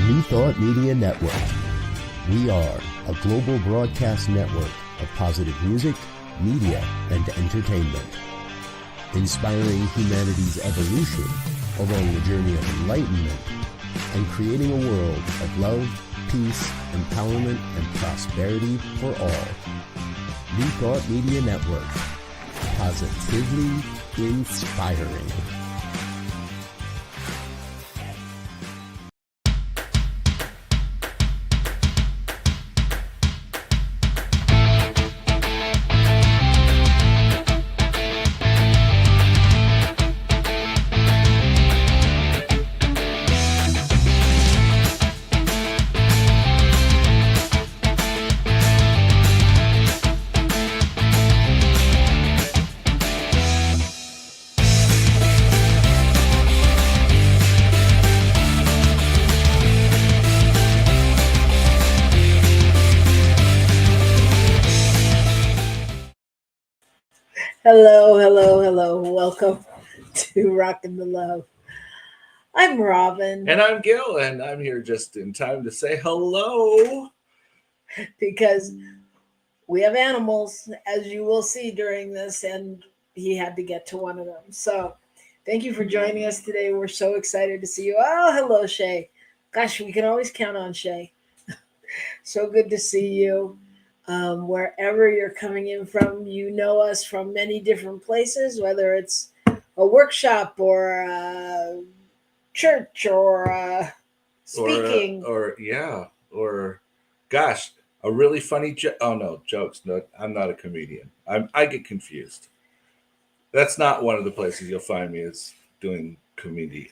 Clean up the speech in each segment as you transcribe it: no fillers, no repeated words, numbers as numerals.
New Thought Media Network. We are a global broadcast network of positive music, media, and entertainment. Inspiring humanity's evolution along the journey of enlightenment and creating a world of love, peace, empowerment, and prosperity for all. New Thought Media Network. Positively inspiring. Hello. Welcome to Rockin the Love. I'm Robyn. And I'm Gil, and I'm here just in time to say hello. Because we have animals, as you will see during this, and he had to get to one of them. So thank you for joining us today. We're so excited to see you. Oh, hello, Shay. Gosh, we can always count on Shay. So good to see you. Wherever you're coming in from, you know us from many different places, whether it's a workshop or a church or speaking. Or gosh, a really funny joke. Oh, no, jokes. No, I'm not a comedian. I get confused. That's not one of the places you'll find me is doing comedy.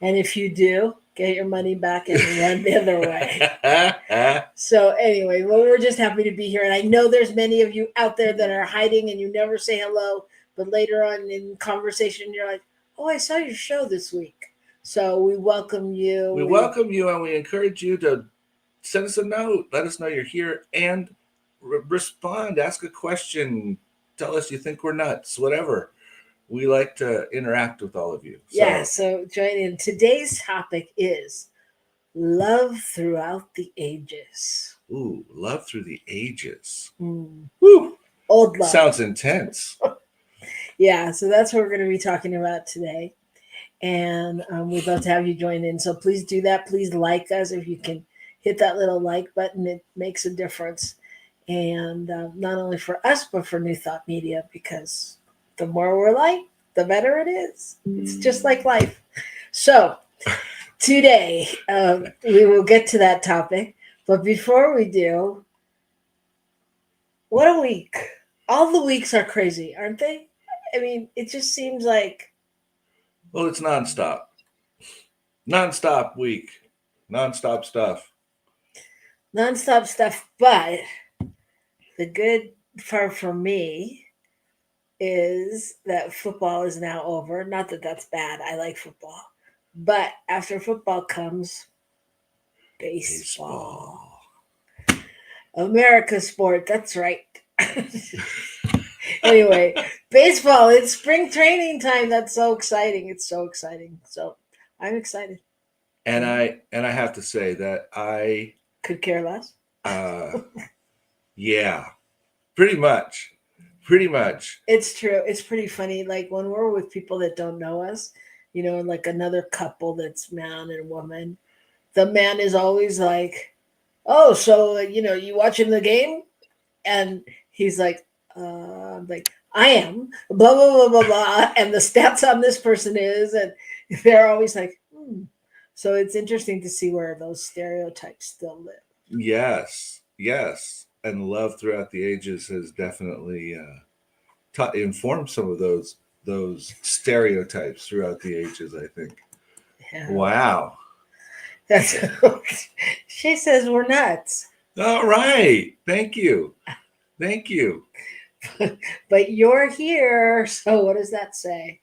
And if you do, get your money back and run the other way. So anyway, well, we're just happy to be here. And I know there's many of you out there that are hiding and you never say hello, but later on in conversation, you're like, oh, I saw your show this week. So we welcome you. We welcome you, and we encourage you to send us a note. Let us know you're here and respond. Ask a question. Tell us you think we're nuts, whatever. We like to interact with all of you. So join in. Today's topic is love throughout the ages. Ooh, love through the ages. Woo. Old love. Sounds intense. Yeah, so that's what we're going to be talking about today. And we'd love to have you join in. So please do that. Please like us. If you can hit that little like button, it makes a difference. And not only for us, but for New Thought Media, because the more we're liked, the better it is. It's just like life. So today, we will get to that topic. But before we do, what a week. All the weeks are crazy, aren't they? I mean, it just seems like... Well, it's nonstop. Nonstop week. Nonstop stuff. Nonstop stuff. But the good part for me is that football is now over. Not that that's bad. I like football. But after football comes baseball. America's sport. That's right. Anyway, baseball. It's spring training time. That's so exciting. It's so exciting. So I'm excited. And I have to say that I could care less. Yeah, pretty much. It's true. It's pretty funny. Like when we're with people that don't know us, you know, like another couple that's man and woman, the man is always like, oh, so, you know, you watching the game? And he's like, I am, blah, blah, blah, blah, blah. And the stats on this person is, and they're always like, So it's interesting to see where those stereotypes still live. Yes. And love throughout the ages has definitely informed some of those stereotypes throughout the ages, I think. Yeah. Wow. She says we're nuts. All right. Thank you. But you're here, so what does that say?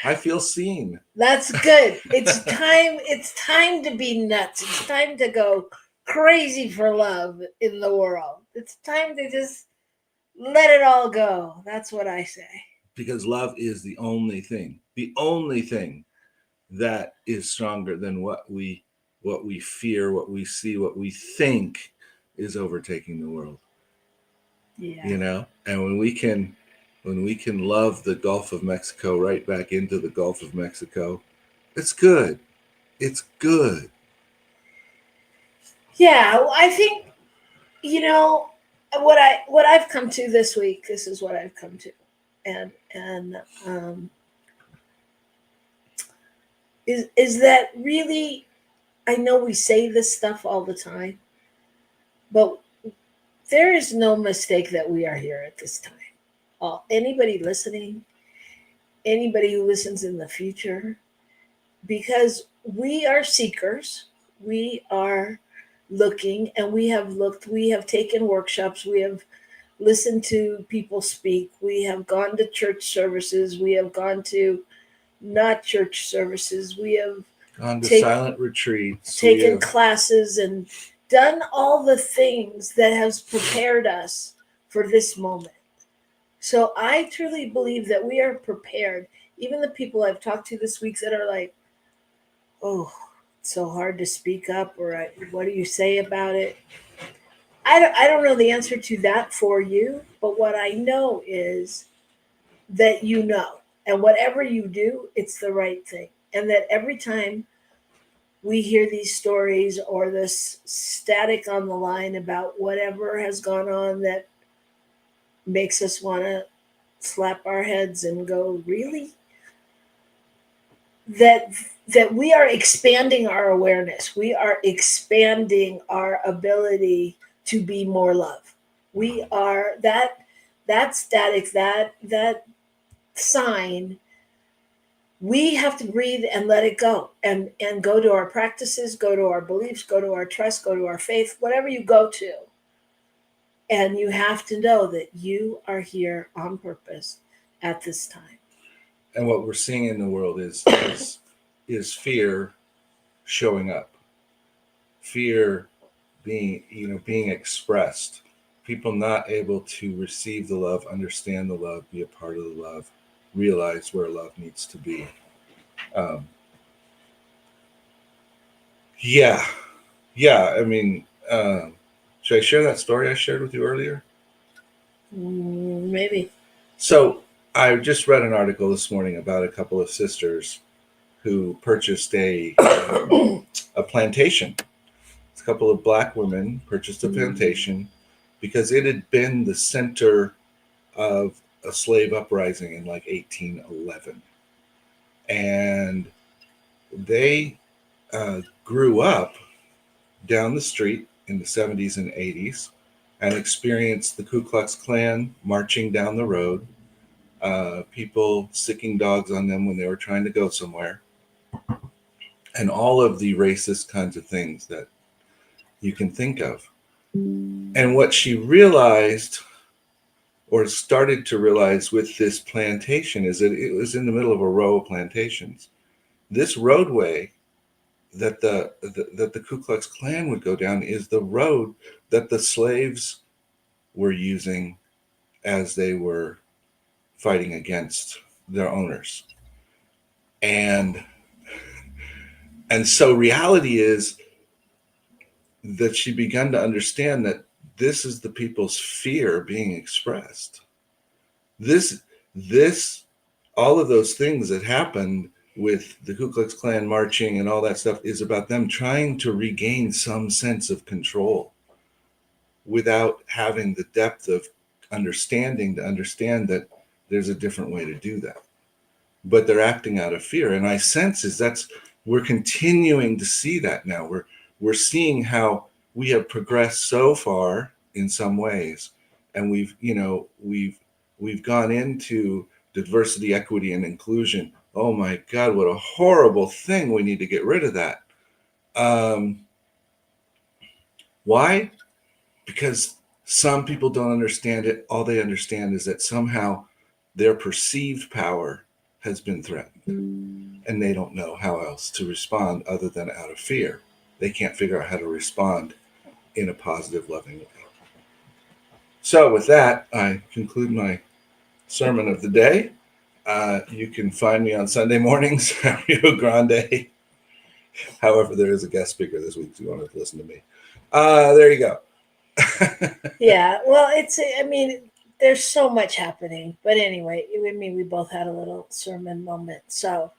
I feel seen. That's good. It's time to be nuts. It's time to go crazy for love in the world. It's time to just let it all go. That's what I say. Because love is the only thing that is stronger than what we what we fear, what we see, what we think is overtaking the world. Yeah. You know, and when we can love the Gulf of Mexico right back into the Gulf of Mexico, it's good. It's good. Yeah, well, I think, you know, what I've come to this week. This is what I've come to, and is that really? I know we say this stuff all the time, but there is no mistake that we are here at this time. Anybody listening, anybody who listens in the future, because we are seekers, we are looking, and we have looked, we have taken workshops, we have listened to people speak, we have gone to church services, we have gone to not church services, we have On to take, silent retreats. taken classes and done all the things that has prepared us for this moment. So I truly believe that we are prepared. Even the people I've talked to this week that are like, oh, it's so hard to speak up, or what do you say about it? I don't know the answer to that for you, but what I know is that you know, and whatever you do, it's the right thing. And that every time we hear these stories or this static on the line about whatever has gone on that makes us want to slap our heads and go, really? That we are expanding our awareness. We are expanding our ability to be more love. We are that static, that sign. We have to breathe and let it go, and go to our practices, go to our beliefs, go to our trust, go to our faith, whatever you go to. And you have to know that you are here on purpose at this time. And what we're seeing in the world is fear showing up. Fear being expressed. People not able to receive the love, understand the love, be a part of the love, realize where love needs to be. Yeah. I mean, should I share that story I shared with you earlier? Maybe. So I just read an article this morning about a couple of sisters who purchased a plantation. A couple of Black women purchased a plantation because it had been the center of a slave uprising in like 1811. And they grew up down the street in the 70s and 80s and experienced the Ku Klux Klan marching down the road, people sicking dogs on them when they were trying to go somewhere, and all of the racist kinds of things that you can think of. And what she realized, or started to realize with this plantation, is that it was in the middle of a row of plantations. This roadway that the Ku Klux Klan would go down is the road that the slaves were using as they were fighting against their owners. And so reality is that she began to understand that this is the people's fear being expressed. This all of those things that happened with the Ku Klux Klan marching and all that stuff is about them trying to regain some sense of control without having the depth of understanding to understand that there's a different way to do that. But they're acting out of fear. And I sense we're continuing to see that now. We're seeing how we have progressed so far in some ways. And we've gone into diversity, equity, and inclusion. Oh my God, what a horrible thing. We need to get rid of that. Why? Because some people don't understand it. All they understand is that somehow their perceived power has been threatened, and they don't know how else to respond other than out of fear. They can't figure out how to respond in a positive, loving way. So with that, I conclude my sermon of the day. You can find me on Sunday mornings at Rio Grande. However, there is a guest speaker this week, so you want to listen to me. There you go. Yeah, well, I mean, there's so much happening. But anyway, I mean, we both had a little sermon moment. So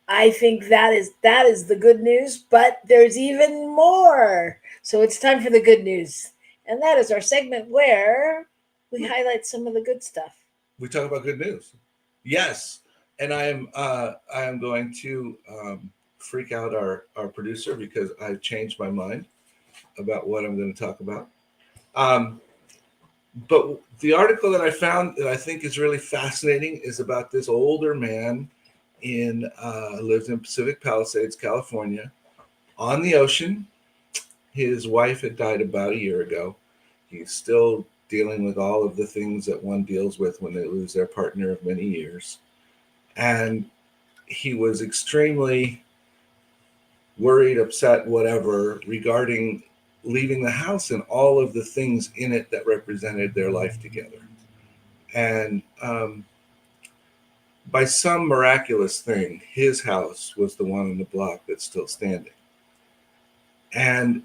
I think that is the good news, but there's even more. So it's time for the good news. And that is our segment where we highlight some of the good stuff. We talk about good news. Yes. And I am going to freak out our producer because I've changed my mind about what I'm going to talk about. But the article that I found that I think is really fascinating is about this older man lives in Pacific Palisades, California, on the ocean. His wife had died about a year ago. He's still dealing with all of the things that one deals with when they lose their partner of many years. And he was extremely worried, upset, whatever, regarding leaving the house and all of the things in it that represented their life together. And by some miraculous thing, his house was the one on the block that's still standing. And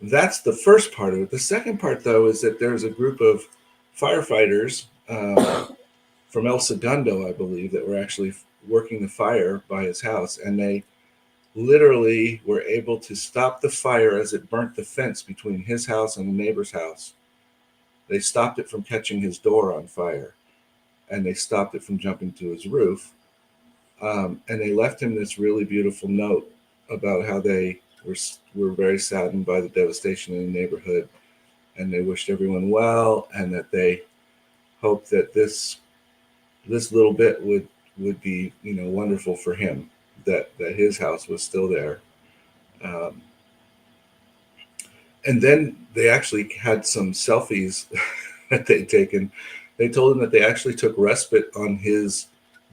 that's the first part of it. The second part, though, is that there's a group of firefighters from El Segundo, I believe, that were actually working the fire by his house. And they literally were able to stop the fire as it burnt the fence between his house and the neighbor's house. They stopped it from catching his door on fire, and they stopped it from jumping to his roof. And they left him this really beautiful note about how they were very saddened by the devastation in the neighborhood, and they wished everyone well, and that they hoped that this little bit would be, wonderful for him, that his house was still there. And then they actually had some selfies that they'd taken. They told him that they actually took respite on his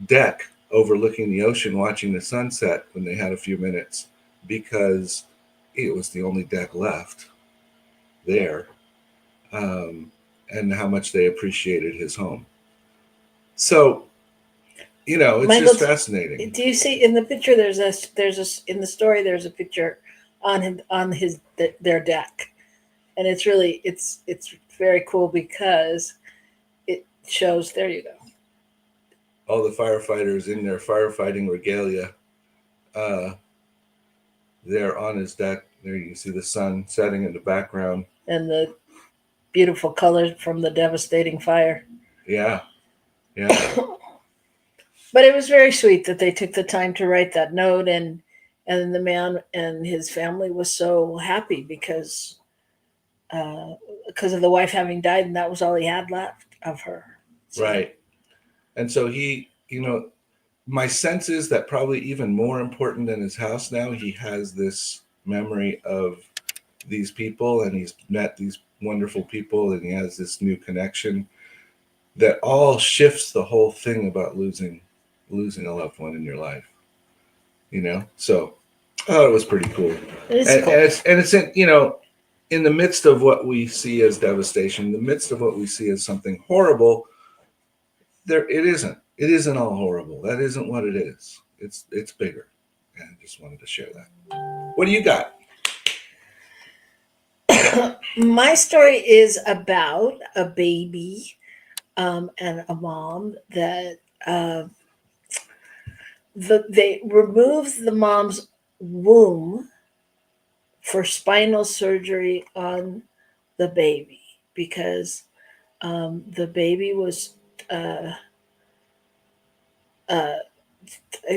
deck overlooking the ocean, watching the sunset when they had a few minutes, because it was the only deck left there, and how much they appreciated his home. So, it's Michael, just fascinating. Do you see in the picture? In the story. There's a picture on their deck, and it's really it's very cool because it shows. There you go. All the firefighters in their firefighting regalia. They're on his deck. There you can see the sun setting in the background. And the beautiful colors from the devastating fire. Yeah. But it was very sweet that they took the time to write that note, and the man and his family was so happy because of the wife having died, and that was all he had left of her. So. Right. And so he, my sense is that probably even more important than his house now, he has this memory of these people, and he's met these wonderful people, and he has this new connection that all shifts the whole thing about losing a loved one in your life. So I thought it was pretty cool. It's in the midst of what we see as devastation, in the midst of what we see as something horrible, it isn't all horrible. That isn't what it is. It's bigger. And I just wanted to share that. What do you got? My story is about a baby and a mom that they removed the mom's womb for spinal surgery on the baby because the baby was I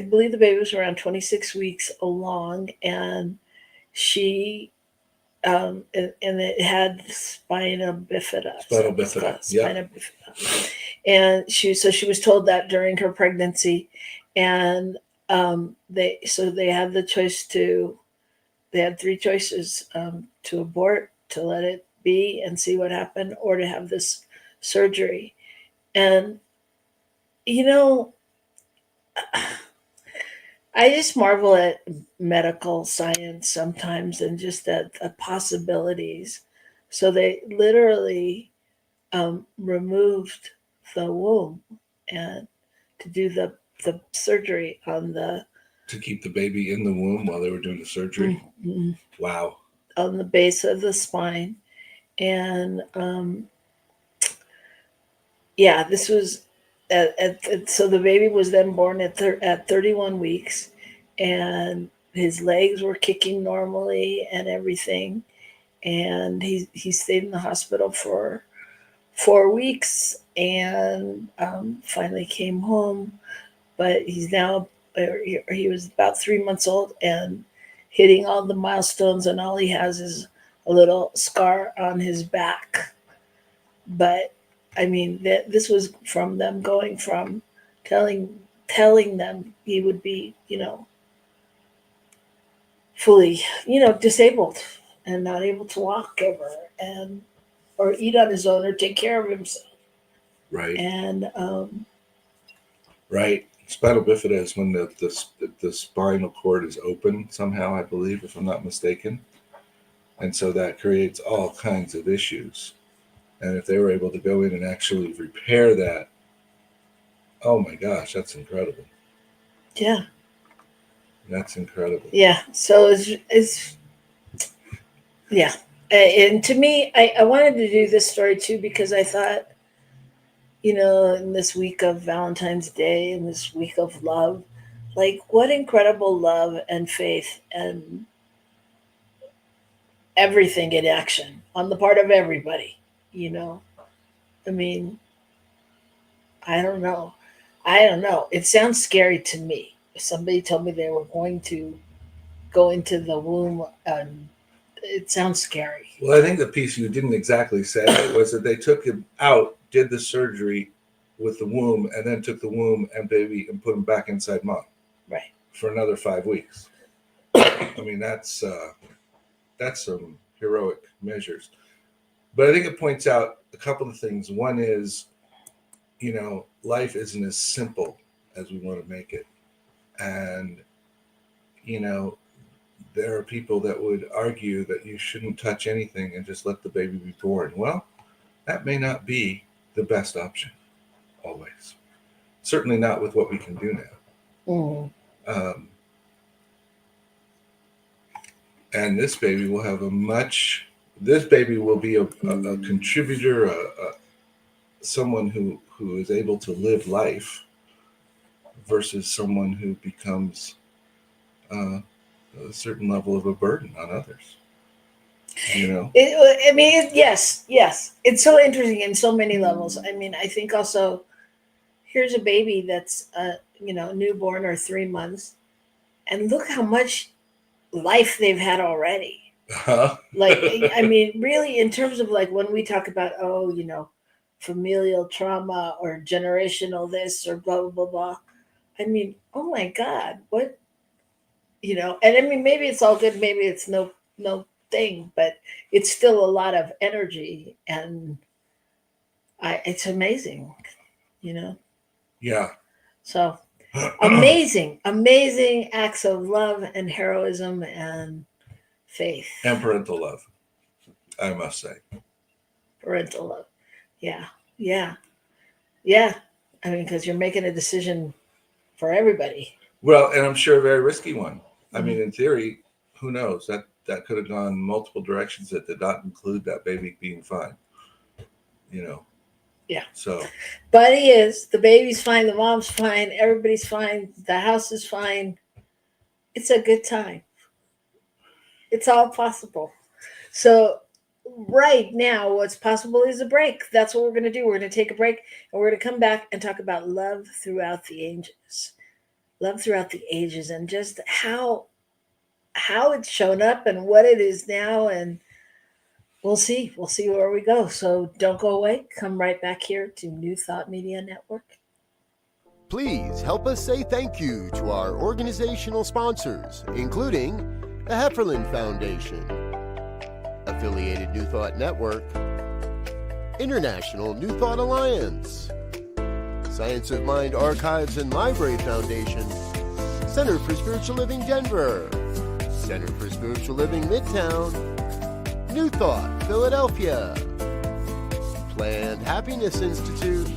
believe the baby was around 26 weeks along, and she and it had spina bifida. Spinal bifida. Spina bifida. And she was told that during her pregnancy, and they had the choice they had three choices, to abort, to let it be and see what happened, or to have this surgery. And I just marvel at medical science sometimes, and just at the possibilities. So they literally removed the womb and to do the surgery on the To keep the baby in the womb while they were doing the surgery? Mm-hmm. Wow. On the base of the spine. And this was so the baby was then born at 31 weeks, and his legs were kicking normally and everything. And he stayed in the hospital for 4 weeks, and finally came home. But he was about 3 months old and hitting all the milestones, and all he has is a little scar on his back. But I mean, this was from them going from telling them he would be, fully, disabled and not able to walk ever, and or eat on his own or take care of himself. Right. And right. Spinal bifida is when the spinal cord is open somehow, I believe, if I'm not mistaken. And so that creates all kinds of issues. And if they were able to go in and actually repair that, oh my gosh, that's incredible. Yeah. That's incredible. Yeah. So it's yeah. And to me, I wanted to do this story too, because I thought, in this week of Valentine's Day and this week of love, like what incredible love and faith and everything in action on the part of everybody, I mean, I don't know. It sounds scary to me. If somebody told me they were going to go into the womb, it sounds scary. Well, I think the piece you didn't exactly say was that they took him out, did the surgery with the womb, and then took the womb and baby and put him back inside mom. Right. For another 5 weeks. I mean, that's some heroic measures. But I think it points out a couple of things. One is, life isn't as simple as we want to make it. And, there are people that would argue that you shouldn't touch anything and just let the baby be born. Well, that may not be the best option always. Certainly not with what we can do now. Mm. And this baby will have this baby will be a contributor, someone who is able to live life versus someone who becomes a certain level of a burden on others. Yes. It's so interesting in so many levels. I mean, I think also here's a baby that's, newborn or 3 months, and look how much life they've had already. Like, I mean, really, in terms of like when we talk about, familial trauma or generational this or blah, blah, blah, blah. I mean, oh my God, what, and I mean, maybe it's all good. Maybe it's no thing, but it's still a lot of energy, and it's amazing, Yeah. So amazing acts of love and heroism and faith and parental love, I must say. Parental love. Yeah. I mean, because you're making a decision for everybody. Well, and I'm sure a very risky one. I mean, in theory, who knows? That could have gone multiple directions that did not include that baby being fine. Yeah. So. But he is. The baby's fine. The mom's fine. Everybody's fine. The house is fine. It's a good time. It's all possible. So right now, what's possible is a break. That's what we're going to do. We're going to take a break, and we're going to come back and talk about love throughout the ages. Love throughout the ages, and just how it's shown up and what it is now, and we'll see where we go. So don't go away. Come right back here to New Thought Media Network. Please help us say thank you to our organizational sponsors, including the Hefferland Foundation, Affiliated New Thought Network, International New Thought Alliance, Science of Mind Archives and Library Foundation, Center for Spiritual Living Denver, Center for Spiritual Living Midtown, New Thought Philadelphia, Planned Happiness Institute,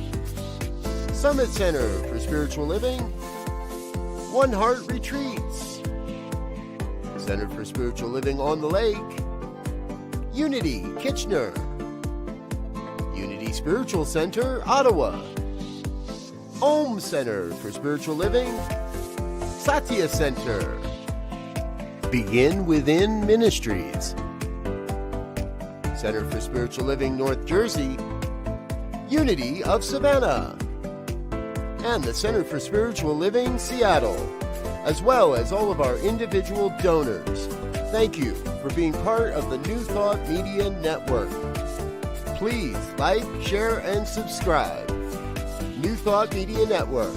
Summit Center for Spiritual Living, One Heart Retreats, Center for Spiritual Living on the Lake, Unity Kitchener, Unity Spiritual Center, Ottawa, Center for Spiritual Living, Satya Center, Begin Within Ministries, Center for Spiritual Living, North Jersey, Unity of Savannah, and the Center for Spiritual Living, Seattle, as well as all of our individual donors. Thank you for being part of the New Thought Media Network. Please like, share, and subscribe. New Thought Media Network,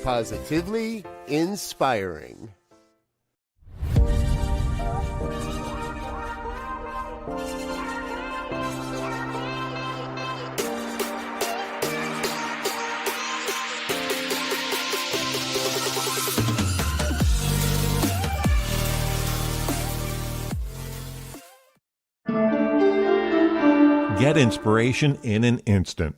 positively inspiring. Get inspiration in an instant.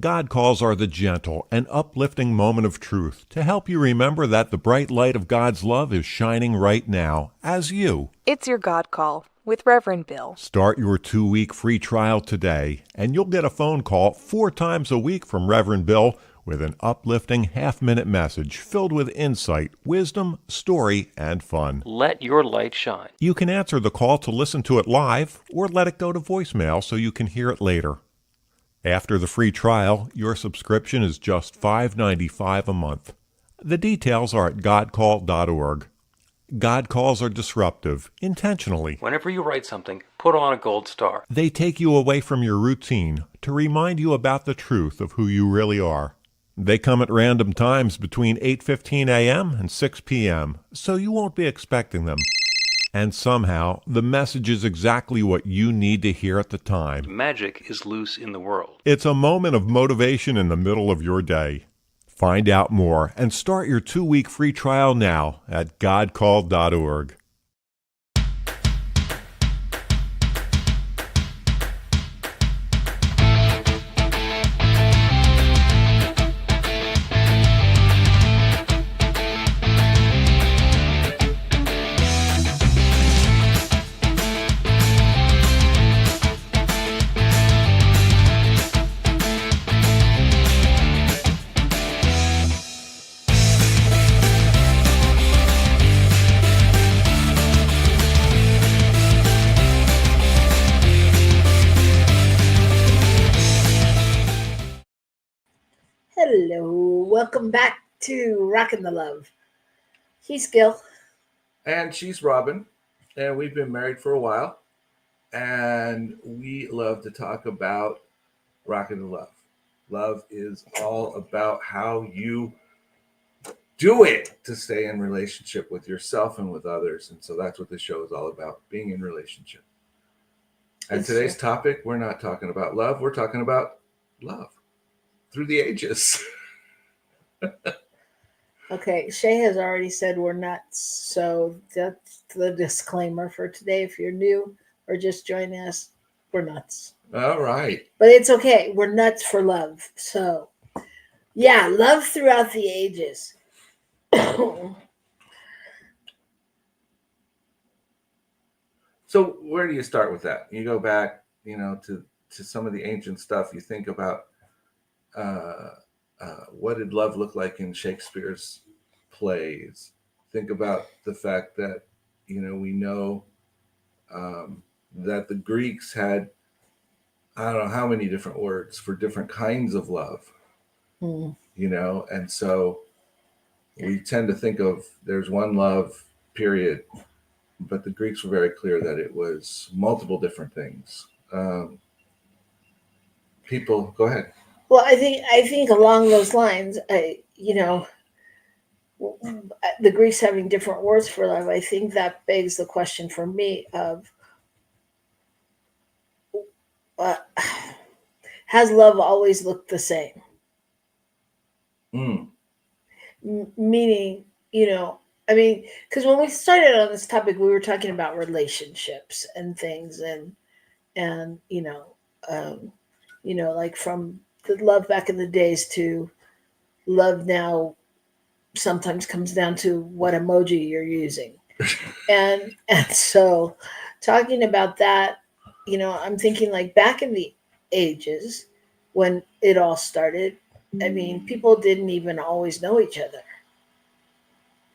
God calls are the gentle and uplifting moment of truth to help you remember that the bright light of God's love is shining right now as you. It's your God Call with Reverend Bill. Start your 2-week free trial today, and you'll get a phone call 4 times a week from Reverend Bill with an uplifting half-minute message filled with insight, wisdom, story, and fun. Let your light shine. You can answer the call to listen to it live or let it go to voicemail so you can hear it later. After the free trial, your subscription is just $5.95 a month. The details are at godcall.org. God calls are disruptive, intentionally. Whenever you write something, put on a gold star. They take you away from your routine to remind you about the truth of who you really are. They come at random times between 8:15 a.m. and 6 p.m., so you won't be expecting them. And somehow, the message is exactly what you need to hear at the time. Magic is loose in the world. It's a moment of motivation in the middle of your day. Find out more and start your 2-week free trial now at godcall.org. Hello, welcome back to Rockin the Love. He's Gil. And she's Robyn, and we've been married for a while, and we love to talk about Rockin the Love. Love is all about how you do it to stay in relationship with yourself and with others, and so that's what this show is all about, being in relationship. And today's topic, we're not talking about love, we're talking about love through the ages. Okay, Shay has already said we're nuts, so that's the disclaimer for today. If you're new or just joining us, we're nuts. All right. But it's okay. We're nuts for love. So, yeah, love throughout the ages. So where do you start with that? You go back, to some of the ancient stuff. You think about what did love look like in Shakespeare's plays? Think about the fact that, we know that the Greeks had, I don't know how many different words for different kinds of love, and so we tend to think of there's one love, period. But the Greeks were very clear that it was multiple different things. People, go ahead. Well, I think along those lines, the Greeks having different words for love, I think that begs the question for me of has love always looked the same? Meaning, because when we started on this topic, we were talking about relationships and things, and like from the love back in the days to love now sometimes comes down to what emoji you're using. And so talking about that, I'm thinking like back in the ages when it all started, I mean, people didn't even always know each other,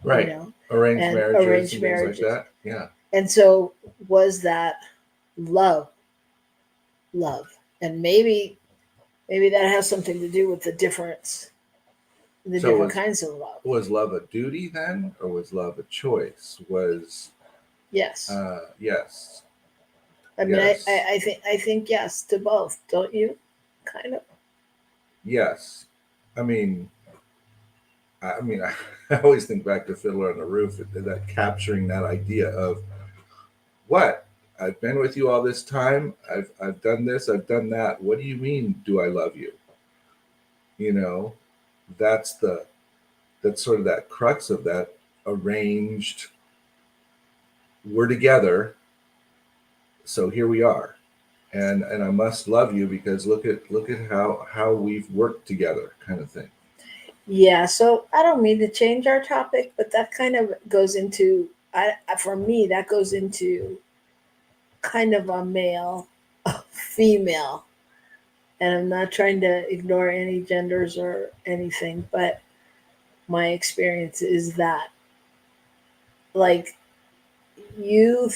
Right. Arranged and marriages arranged and things like marriages. that. Yeah. And so was that love, love. And maybe that has something to do with the difference, the So different kinds of love. was love a duty then, or was love a choice? Yes. Yes. I mean, Yes. I think yes to both, don't you? Kind of. Yes. I mean, I always think back to Fiddler on the Roof, that capturing that idea of what I've been with you all this time. I've done this. I've done that. What do you mean? Do I love you? You know, that's sort of that crux of that arranged. We're together, so here we are, and I must love you because look at how we've worked together, kind of thing. Yeah. So I don't mean to change our topic, but that kind of goes into for me that goes into kind of a male, a female, and I'm not trying to ignore any genders or anything, but my experience is that like you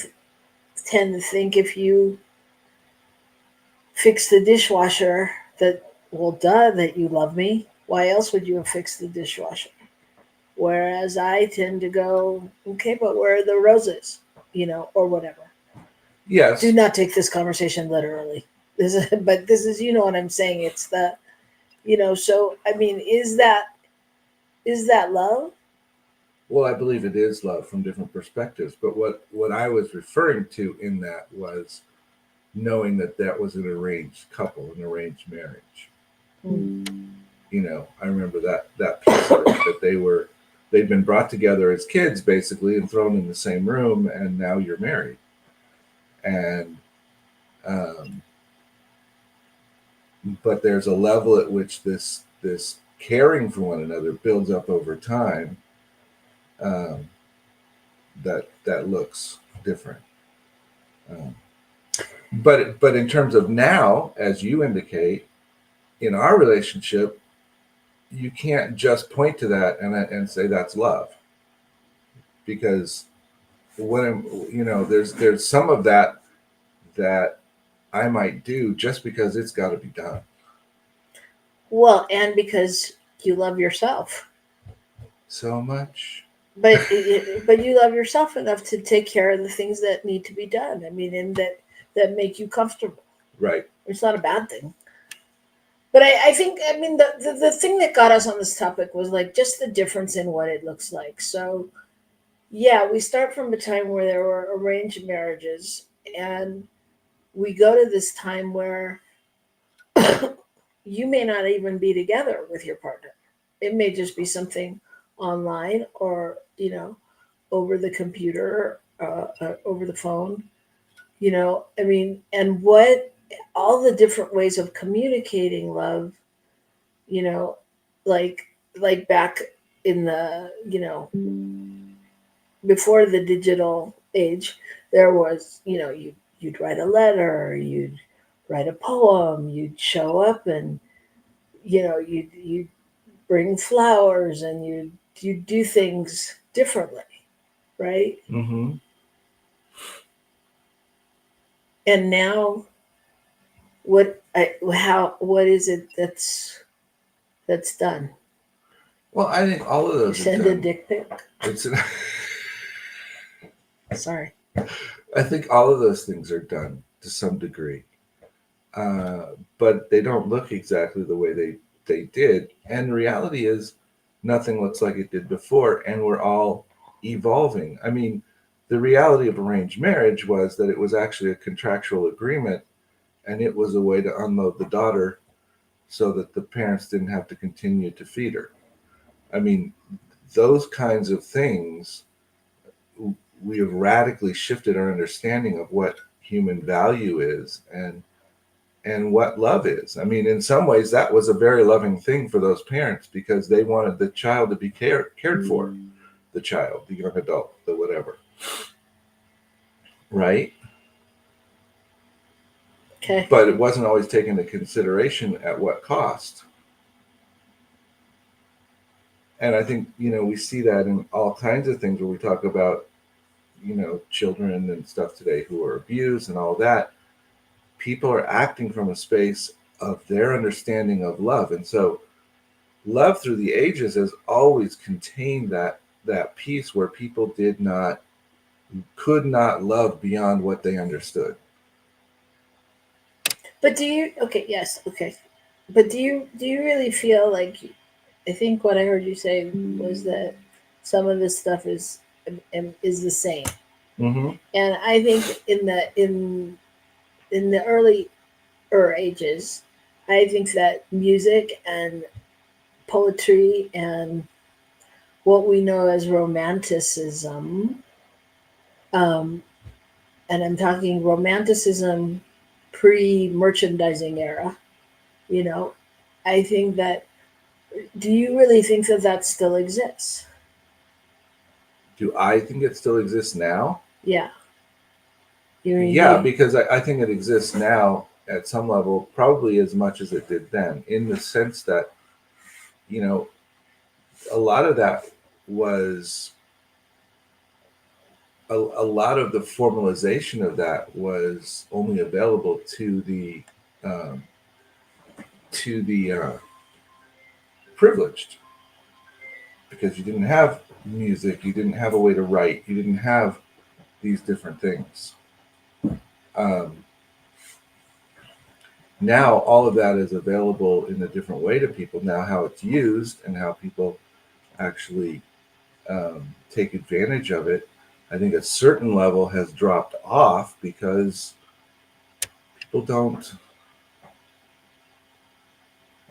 tend to think if you fix the dishwasher that, well, duh, that you love me. Why else would you have fixed the dishwasher? Whereas I tend to go, okay, but where are the roses? Or whatever. Yes. Do not take this conversation literally. But this is, what I'm saying. It's the, so I mean, is that love? Well, I believe it is love from different perspectives. But what I was referring to in that was knowing that was an arranged couple, an arranged marriage. I remember that piece of it, that they'd been brought together as kids basically and thrown in the same room, and now you're married. And but there's a level at which this caring for one another builds up over time, that looks different. But in terms of now, as you indicate, in our relationship, you can't just point to that and say that's love, because when there's some of that I might do just because it's got to be done. Well, and because you love yourself so much. But you love yourself enough to take care of the things that need to be done. I mean, and that make you comfortable. Right. It's not a bad thing. But I think, I mean, the thing that got us on this topic was like just the difference in what it looks like. So, yeah, we start from a time where there were arranged marriages, and we go to this time where you may not even be together with your partner. It may just be something online or, over the computer, over the phone, I mean, and what all the different ways of communicating love, like back in the, before the digital age, there was, you'd write a letter, you'd write a poem, you'd show up, and you'd bring flowers, and you do things differently, right? Mm-hmm. And now, what is it that's done? Well, I think all of those you send a dick pic. Sorry. I think all of those things are done to some degree, but they don't look exactly the way they did. And the reality is, nothing looks like it did before, and we're all evolving. I mean, the reality of arranged marriage was that it was actually a contractual agreement, and it was a way to unload the daughter so that the parents didn't have to continue to feed her. I mean, those kinds of things, we have radically shifted our understanding of what human value is, and and what love is. I mean, in some ways, that was a very loving thing for those parents because they wanted the child to be cared for, the child, the young adult, the whatever. Right? Okay. But it wasn't always taken into consideration at what cost. And I think, we see that in all kinds of things where we talk about, children and stuff today who are abused and all that. People are acting from a space of their understanding of love. And so love through the ages has always contained that piece where people could not love beyond what they understood. But do you? Okay, yes, okay. But do you really feel like? I think what I heard you say was that some of this stuff is the same, Mm-hmm. and I think in the early ages, I think that music and poetry and what we know as romanticism, um, and I'm talking romanticism pre-merchandising era, you know, I think that, do you really think that that still exists? Do I think it still exists now? Yeah. You mean, Yeah, because I think it exists now at some level, probably as much as it did then, in the sense that, a lot of that was a lot of the formalization of that was only available to the um, privileged, because you didn't have music, you didn't have a way to write, you didn't have these different things. Um, Now all of that is available in a different way to people. Now how it's used and how people actually take advantage of it, I think a certain level has dropped off because people don't.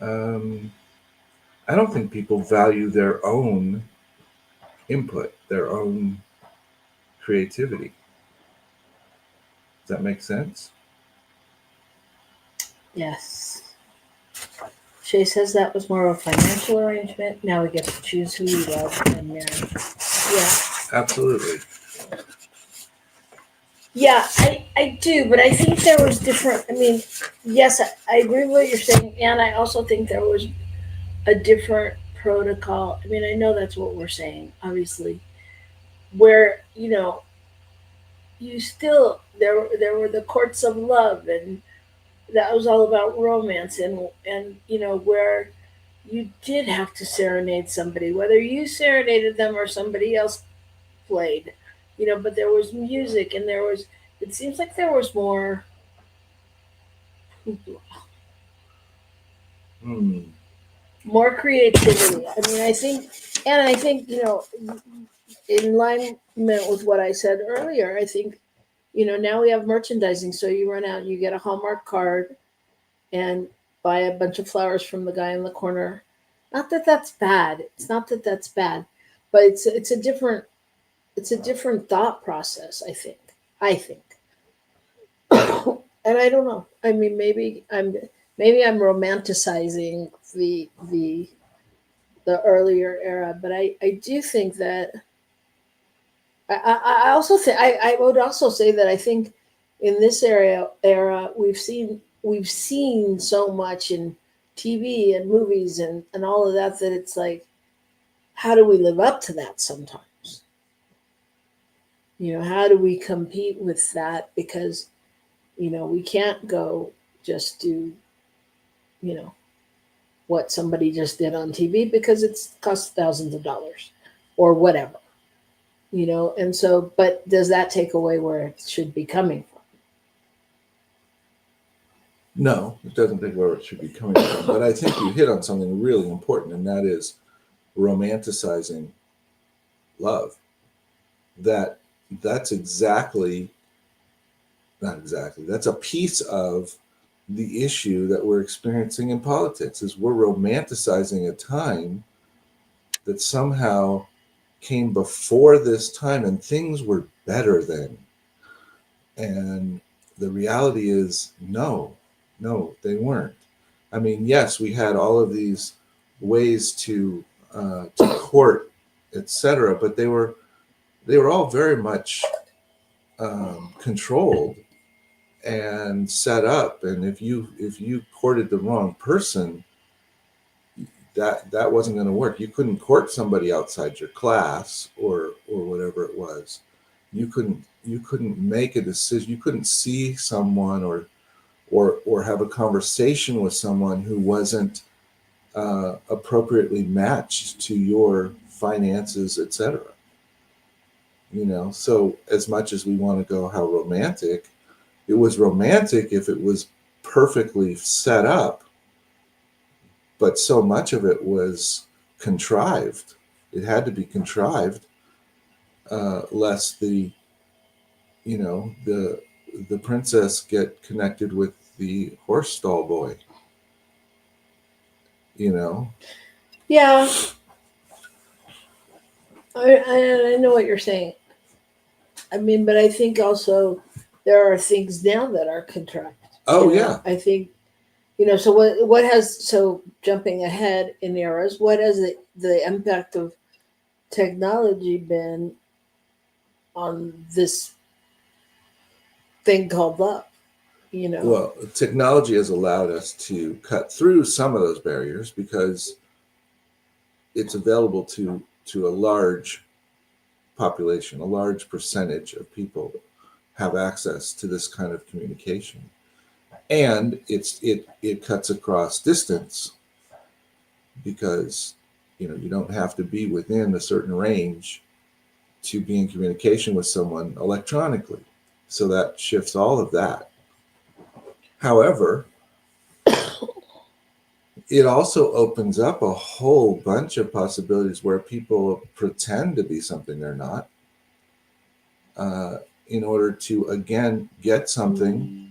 I don't think people value their own input, their own creativity. Does that make sense? yes. Shay says that was more of a financial arrangement. Now we get to choose who we love and marry. Yeah. Absolutely. Yeah, I do, but I think there was different. I mean, yes, I agree with what you're saying, and I also think there was a different protocol. I mean, I know that's what we're saying, obviously, where you still there were the courts of love, and that was all about romance, and where you did have to serenade somebody, whether you serenaded them or somebody else played, but there was music and there was. It seems like there was more. Hmm. More creativity. I mean, I think, in alignment with what I said earlier, I think, now we have merchandising. So you run out and you get a Hallmark card and buy a bunch of flowers from the guy in the corner. Not that that's bad. It's not that that's bad, but it's a different thought process. I think, and I don't know. I mean, maybe I'm romanticizing the earlier era, but I do think that I also think I would also say that I think in this era we've seen so much in TV and movies and all of that it's like, how do we live up to that sometimes? How do we compete with that? Because we can't go just do you know what somebody just did on TV because it's cost thousands of dollars or whatever. And so, but does that take away where it should be coming from? No, it doesn't think where it should be coming from. But I think you hit on something really important, and that is romanticizing love. That's exactly not exactly. That's a piece of the issue that we're experiencing in politics is we're romanticizing a time that somehow came before this time and things were better then. And the reality is no, No, they weren't. I mean, yes, we had all of these ways to court, etc., but they were all very much controlled and set up. And if you courted the wrong person, that wasn't going to work. You couldn't court somebody outside your class or whatever it was. You couldn't make a decision. You couldn't see someone or have a conversation with someone who wasn't appropriately matched to your finances, etc. So as much as we want to go how romantic, it was romantic if it was perfectly set up, but so much of it was contrived. It had to be contrived, lest the princess get connected with the horse stall boy. Yeah, I know what you're saying. I mean, but I think also there are things now that are contrived. Oh yeah. I think, so what has, so jumping ahead in eras, what has the impact of technology been on this thing called love? Well, technology has allowed us to cut through some of those barriers because it's available to a large population. A large percentage of people have access to this kind of communication, and it cuts across distance because you don't have to be within a certain range to be in communication with someone electronically. So that shifts all of that. However, it also opens up a whole bunch of possibilities where people pretend to be something they're not, in order to, again, get something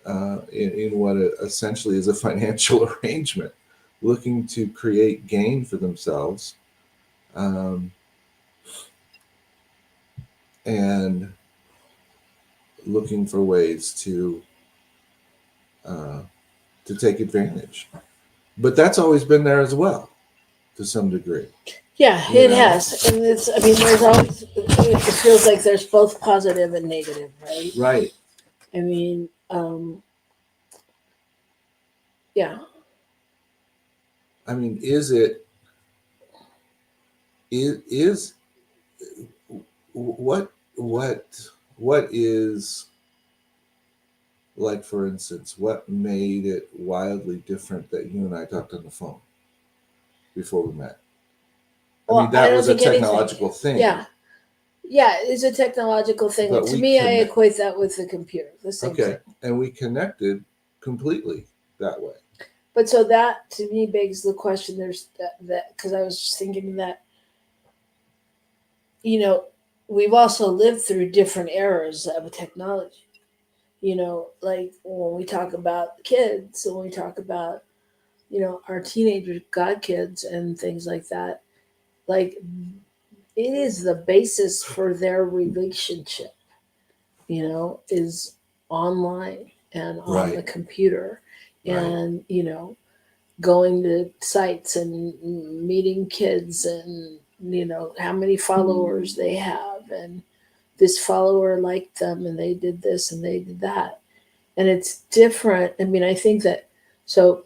in what essentially is a financial arrangement, looking to create gain for themselves, and looking for ways to take advantage. But that's always been there as well, to some degree. Yeah, it has, and there's always, it feels like there's both positive and negative, right? Right. I mean, yeah. I mean, is what is, like, for instance, what made it wildly different that you and I talked on the phone before we met? I mean, that was a technological thing. Yeah, it's a technological thing. But To me, I equate that with the computer, the same thing. And we connected completely that way. But so that, to me, begs the question. There's that because I was just thinking that, we've also lived through different eras of technology. Like when we talk about kids, when we talk about, our teenagers, god kids, and things like that, like it is the basis for their relationship, is online and on the computer, and going to sites and meeting kids, and how many followers they have, and this follower liked them and they did this and they did that, and it's different. I mean, I think that, so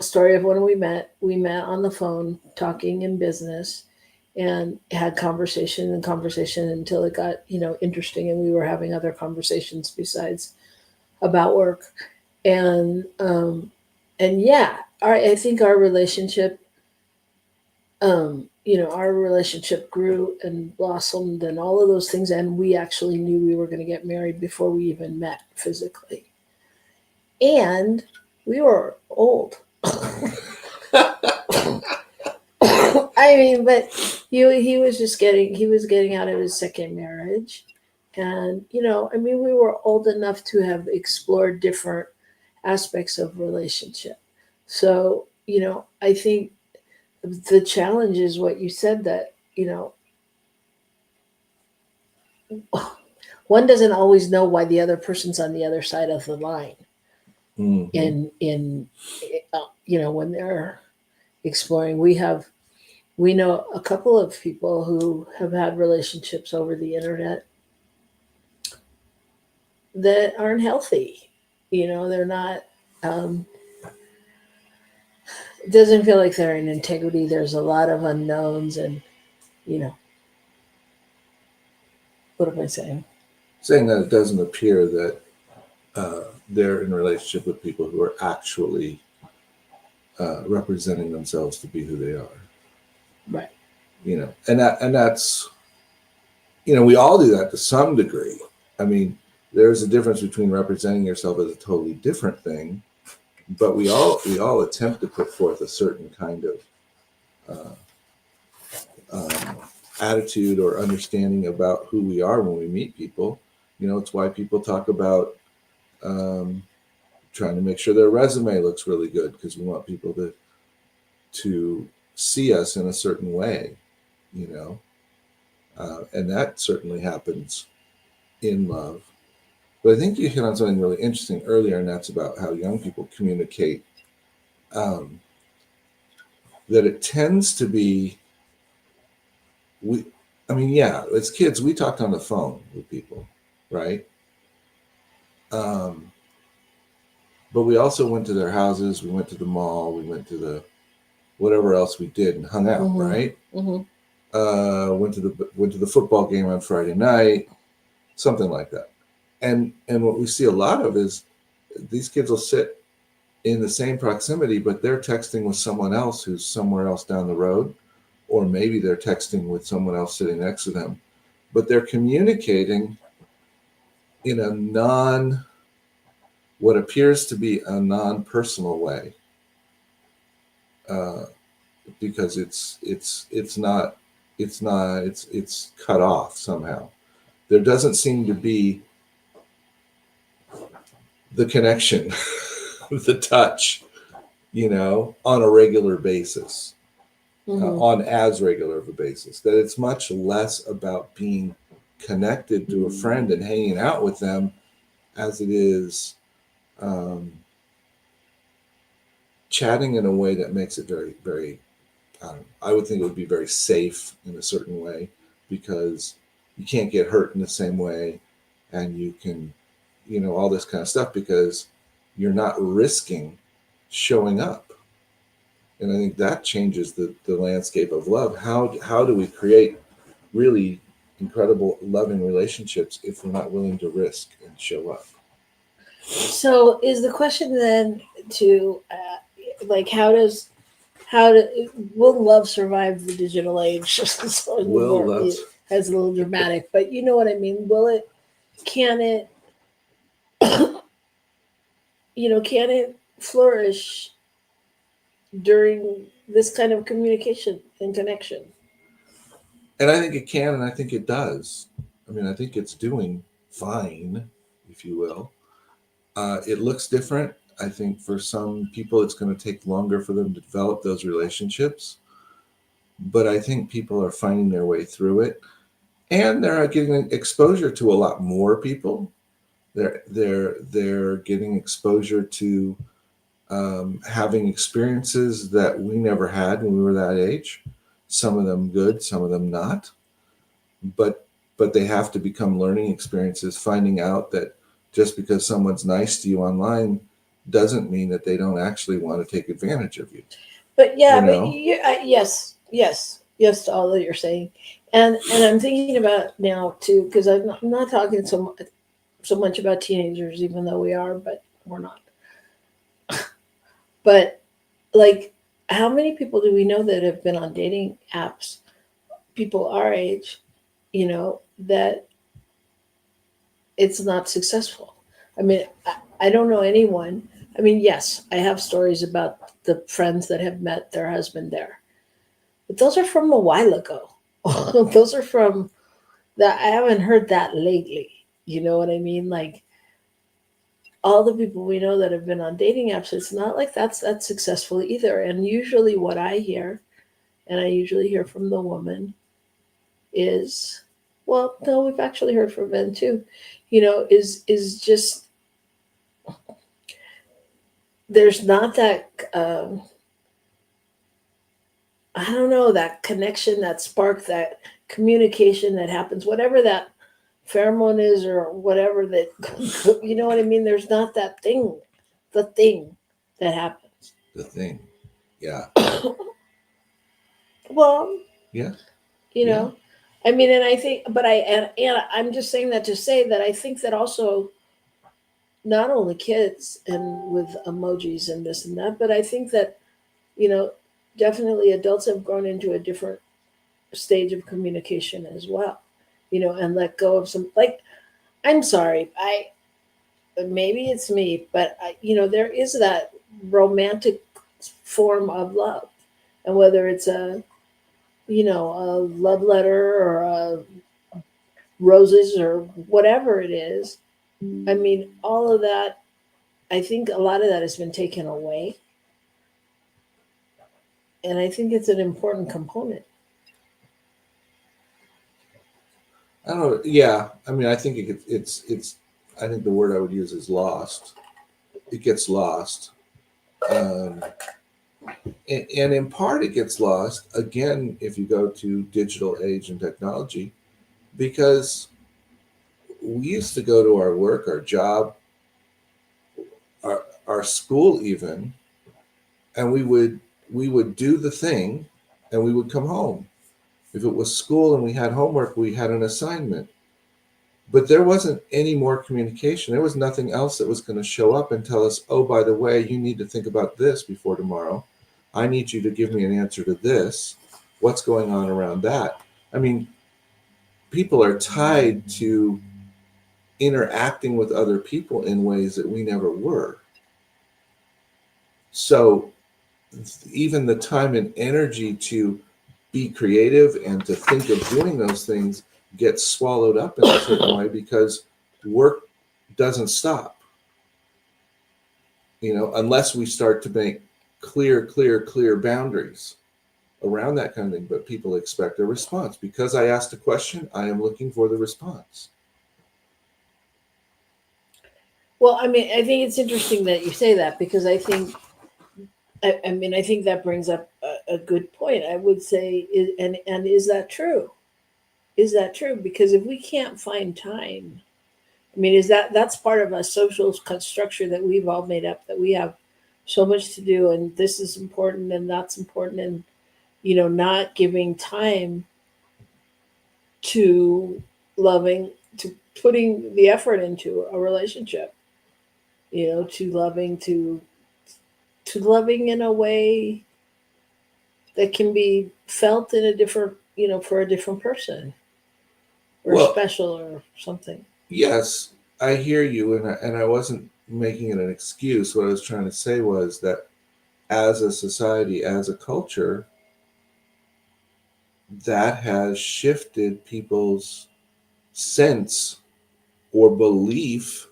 story of when we met on the phone talking in business, and had conversation until it got interesting, and we were having other conversations besides about work, and yeah, I think our relationship our relationship grew and blossomed and all of those things, and we actually knew we were going to get married before we even met physically, and we were old. I mean, but he was getting out of his second marriage, and I mean, we were old enough to have explored different aspects of relationship. So I think the challenge is what you said, that one doesn't always know why the other person's on the other side of the line. in when they're exploring. We know a couple of people who have had relationships over the internet that aren't healthy. They're not. It doesn't feel like they're in integrity. There's a lot of unknowns, and what am I saying? Saying that it doesn't appear that they're in a relationship with people who are actually representing themselves to be who they are. Right. And that's, we all do that to some degree. I mean, there's a difference between representing yourself as a totally different thing, but we all attempt to put forth a certain kind of attitude or understanding about who we are when we meet people. It's why people talk about trying to make sure their resume looks really good, because we want people to see us in a certain way, and that certainly happens in love. But I think you hit on something really interesting earlier, and that's about how young people communicate. That it tends to be, as kids, we talked on the phone with people, right? But we also went to their houses, we went to the mall, we went to the whatever else we did and hung out, right? Went to the football game on Friday night, something like that. And what we see a lot of is these kids will sit in the same proximity, but they're texting with someone else who's somewhere else down the road, or maybe they're texting with someone else sitting next to them, but they're communicating in what appears to be a non-personal way, because it's cut off somehow. There doesn't seem to be the connection, the touch, on a regular basis, on as regular of a basis. That it's much less about being connected to a friend and hanging out with them as it is chatting in a way that makes it very, very, I would think it would be very safe in a certain way, because you can't get hurt in the same way, and you can, all this kind of stuff, because you're not risking showing up. And I think that changes the landscape of love. How do we create really incredible, loving relationships if we're not willing to risk and show up? So is the question then to will love survive the digital age? Will love? That's a little dramatic, but you know what I mean. Can it can it flourish during this kind of communication and connection? And I think it can, and I think it does. I mean, I think it's doing fine, if you will. It looks different. I think for some people, it's going to take longer for them to develop those relationships. But I think people are finding their way through it, and they're getting exposure to a lot more people. They're getting exposure to having experiences that we never had when we were that age. Some of them good, some of them not. But they have to become learning experiences, finding out that just because someone's nice to you online doesn't mean that they don't actually want to take advantage of you. But yes to all that you're saying, and I'm thinking about now too, because I'm not talking so much about teenagers, even though we are, but we're not. But like, how many people do we know that have been on dating apps, people our age, that it's not successful? I mean, I don't know anyone. I mean, yes, I have stories about the friends that have met their husband there, but those are from a while ago. Those are from that. I haven't heard that lately. You know what I mean? Like, all the people we know that have been on dating apps, it's not like that's successful either. And usually what I hear, and I usually hear from the woman, is, well, no, we've actually heard from men too, is just there's not that, I don't know, that connection, that spark, that communication that happens, whatever that pheromone is or whatever that, you know what I mean? There's not that thing, the thing that happens. The thing. Yeah. Well, Yeah. you Yeah. know, I mean, and I think, but and I'm just saying that to say that I think that also not only kids and with emojis and this and that, but I think that, you know, definitely adults have grown into a different stage of communication as well, you know, and let go of some, like, I'm sorry, maybe it's me, but you know, there is that romantic form of love, and whether it's a, you know, a love letter or a roses or whatever it is, I mean, all of that, I think a lot of that has been taken away, and I think it's an important component. I don't know. Yeah. I mean, I think it's, I think the word I would use is lost. It gets lost. Um, and in part, it gets lost, again, if you go to digital age and technology, because we used to go to our work, our job, our school even, and we would do the thing and we would come home. If it was school and we had homework, we had an assignment. But there wasn't any more communication. There was nothing else that was going to show up and tell us, oh, by the way, you need to think about this before tomorrow. I need you to give me an answer to this. What's going on around that? I mean, people are tied to interacting with other people in ways that we never were. So even the time and energy to be creative and to think of doing those things gets swallowed up in a certain way because work doesn't stop, you know, unless we start to make clear boundaries around that kind of thing. But people expect a response. Because I asked a question, I am looking for the response. Well, I mean, I think it's interesting that you say that, because I think, I mean, I think that brings up a good point. I would say, and is that true? Is that true? Because if we can't find time, I mean, is that's part of a social structure that we've all made up, that we have so much to do, and this is important and that's important, and, you know, not giving time to loving, to putting the effort into a relationship, you know, to loving in a way that can be felt in a different, you know, for a different person, or Well, special or something. yes, I hear you, and I wasn't making it an excuse. What I was trying to say was that as a society, as a culture, that has shifted people's sense or belief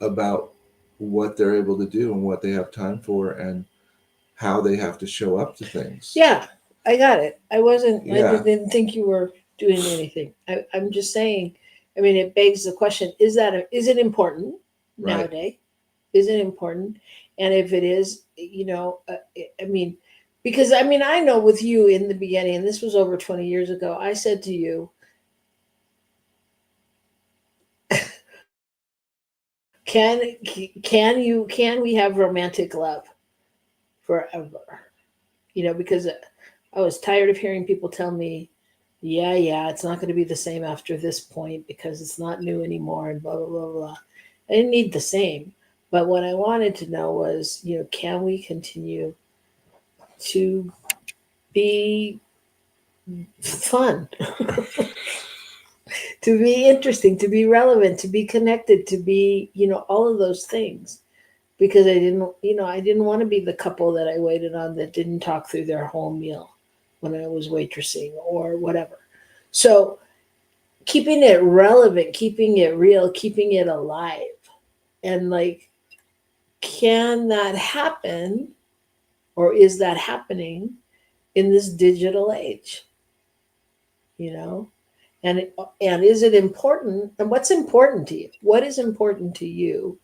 about what they're able to do and what they have time for and how they have to show up to things. Yeah, I got it. I Yeah, didn't think you were doing anything. I'm just saying, I mean, it begs the question, is it important right. nowadays? Is it important? And if it is, you know, I mean, because I mean, I know with you in the beginning, and this was over 20 years ago, I said to you, can we have romantic love forever? You know, because I was tired of hearing people tell me, yeah, it's not going to be the same after this point because it's not new anymore, and blah blah blah blah. I didn't need the same, but what I wanted to know was, you know, can we continue to be fun, to be interesting, to be relevant, to be connected, to be, you know, all of those things? Because I didn't want to be the couple that I waited on that didn't talk through their whole meal when I was waitressing or whatever. So keeping it relevant, keeping it real, keeping it alive. And like, can that happen, or is that happening in this digital age? You know? And is it important? And what's important to you? What is important to you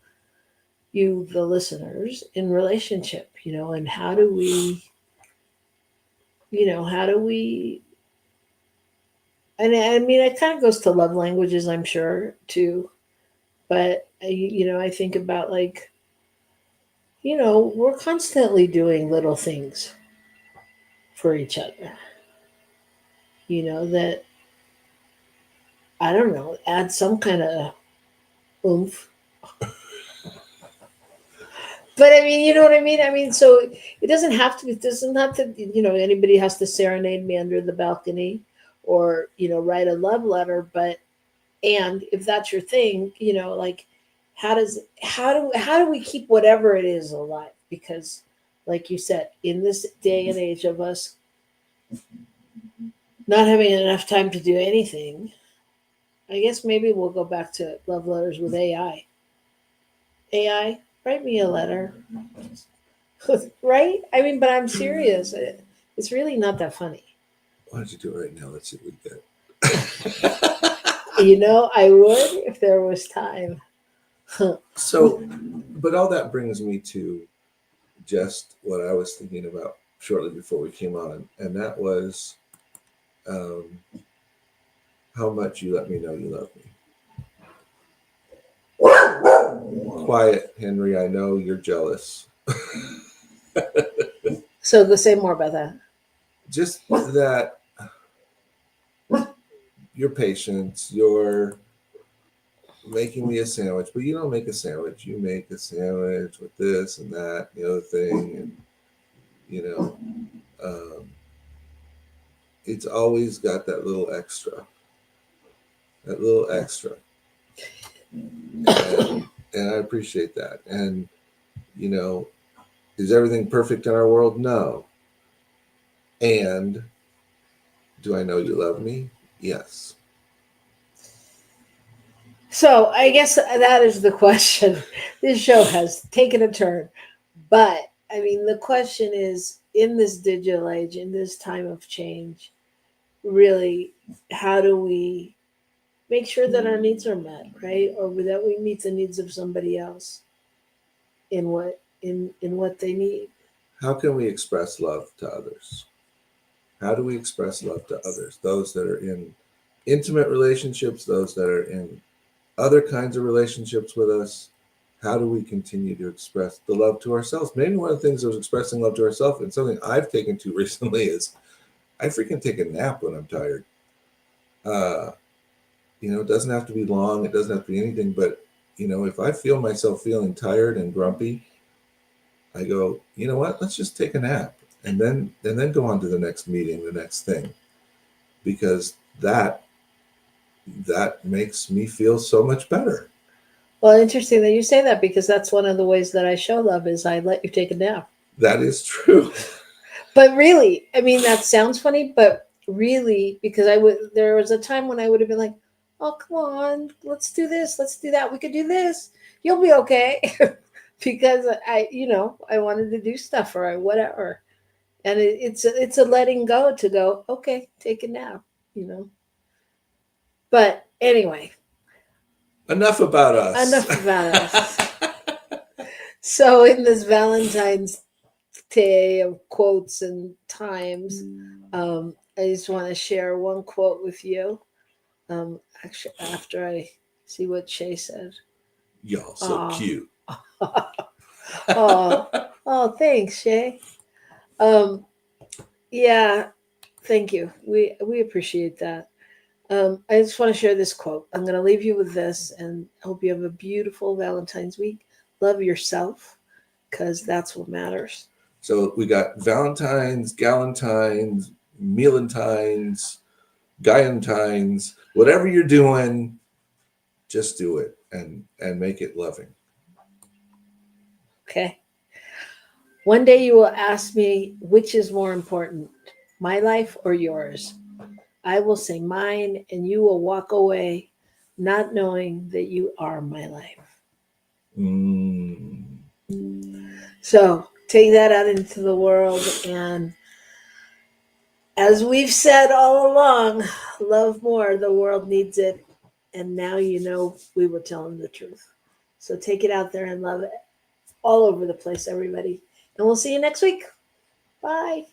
you, the listeners, in relationship, and how do we, how do we, and I mean, it kind of goes to love languages, I'm sure, too. But, I think about like, we're constantly doing little things for each other, that, I don't know, add some kind of oomph. But I mean, you know what I mean? I mean, so it doesn't have to, anybody has to serenade me under the balcony or, write a love letter. But, and if that's your thing, like, how do we keep whatever it is alive? Because, like you said, in this day and age of us not having enough time to do anything, I guess maybe we'll go back to love letters with AI. AI, write me a letter. Right? I mean, but I'm serious. It's really not that funny. Why don't you do it right now? Let's see what we get. I would if there was time. So, but all that brings me to just what I was thinking about shortly before we came on, and that was how much you let me know you love me. Quiet, Henry. I know you're jealous. So go say more about that. Just that your patience, your making me a sandwich, but you don't make a sandwich. You make a sandwich with this and that, the other thing, and it's always got that little extra, and I appreciate that. And is everything perfect in our world? No. And do I know you love me? Yes. So I guess that is the question. This show has taken a turn. But I mean, the question is, in this digital age, in this time of change, really, how do we make sure that our needs are met, right? Or that we meet the needs of somebody else in what they need. How can we express love to others? How do we express love to others? Those that are in intimate relationships, those that are in other kinds of relationships with us. How do we continue to express the love to ourselves? Maybe one of the things of expressing love to ourselves, and something I've taken to recently, is I freaking take a nap when I'm tired. It doesn't have to be long. It doesn't have to be anything. But, if I feel myself feeling tired and grumpy, I go, you know what? Let's just take a nap and then go on to the next meeting, the next thing, because that makes me feel so much better. Well, interesting that you say that, because that's one of the ways that I show love is I let you take a nap. That is true. But really, I mean, that sounds funny, but really, because there was a time when I would have been like, oh, come on, let's do this, let's do that. We could do this. You'll be okay. Because I wanted to do stuff or whatever. And it's a letting go to go, okay, take a nap, But anyway. Enough about us. So in this Valentine's Day of quotes and times, I just want to share one quote with you. Actually, after I see what Shay said. Y'all so cute. Oh, thanks, Shay. Yeah, thank you. We appreciate that. I just want to share this quote. I'm going to leave you with this, and hope you have a beautiful Valentine's week. Love yourself, because that's what matters. So we got Valentine's, Galentine's, Mealentine's, Guyentine's, whatever you're doing, just do it and make it loving. Okay. One day you will ask me, which is more important, my life or yours? I will say mine, and you will walk away not knowing that you are my life. So take that out into the world. And as we've said all along, love more. The world needs it. And now we were telling the truth. So take it out there and love it. all over the place, everybody. And we'll see you next week. Bye.